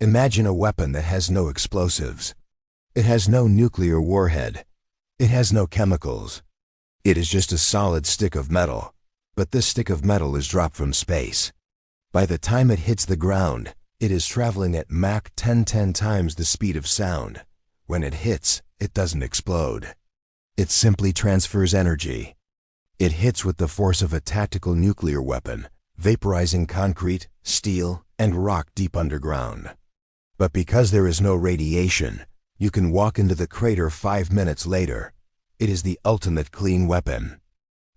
Imagine a weapon that has no explosives. It has no nuclear warhead. It has no chemicals. It is just a solid stick of metal. But this stick of metal is dropped from space. By the time it hits the ground, it is traveling at Mach 10 times the speed of sound. When it hits, it doesn't explode. It simply transfers energy. It hits with the force of a tactical nuclear weapon, vaporizing concrete, steel, and rock deep underground. But because there is no radiation, you can walk into the crater 5 minutes later. It is the ultimate clean weapon.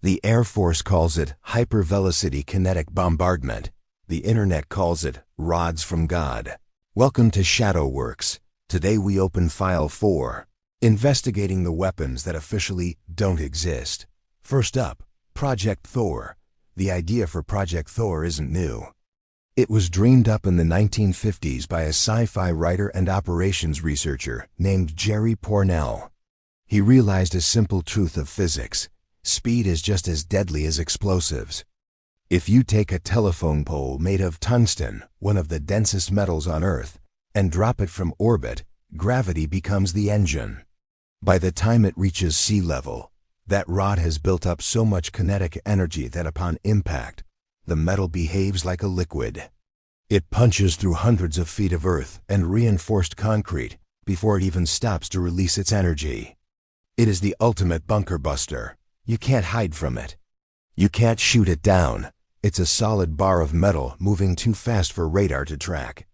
The Air Force calls it hypervelocity kinetic bombardment. The internet calls it rods from God. Welcome to ShadowWorks. Today we open File 4, investigating the weapons that officially don't exist. First up, Project Thor. The idea for Project Thor isn't new. It was dreamed up in the 1950s by a sci-fi writer and operations researcher named Jerry Pournelle. He realized a simple truth of physics. Speed is just as deadly as explosives. If you take a telephone pole made of tungsten, one of the densest metals on Earth, and drop it from orbit, gravity becomes the engine. By the time it reaches sea level, that rod has built up so much kinetic energy that upon impact, the metal behaves like a liquid. It punches through hundreds of feet of earth and reinforced concrete before it even stops to release its energy. It is the ultimate bunker buster. You can't hide from it. You can't shoot it down. It's a solid bar of metal moving too fast for radar to track.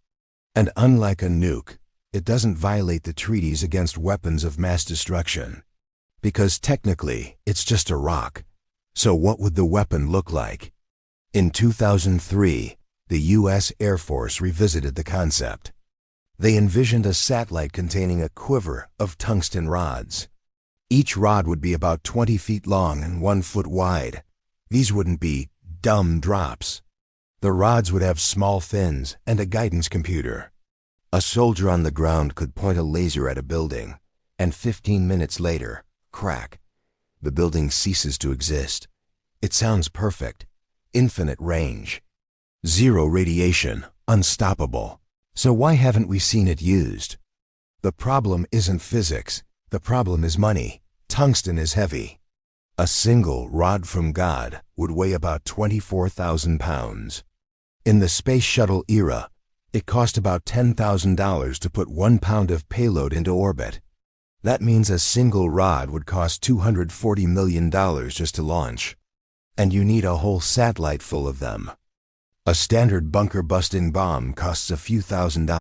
And unlike a nuke, it doesn't violate the treaties against weapons of mass destruction. Because technically, it's just a rock. So what would the weapon look like? In 2003, the U.S. Air Force revisited the concept. They envisioned a satellite containing a quiver of tungsten rods. Each rod would be about 20 feet long and 1 foot wide. These wouldn't be dumb drops. The rods would have small fins and a guidance computer. A soldier on the ground could point a laser at a building, and 15 minutes later, crack, the building ceases to exist. It sounds perfect. Infinite range. Zero radiation. Unstoppable. So why haven't we seen it used? The problem isn't physics. The problem is money. Tungsten is heavy. A single rod from God would weigh about 24,000 pounds. In the space shuttle era, it cost about $10,000 to put 1 pound of payload into orbit. That means a single rod would cost $240 million just to launch. And you need a whole satellite full of them. A standard bunker-busting bomb costs a few $1,000s.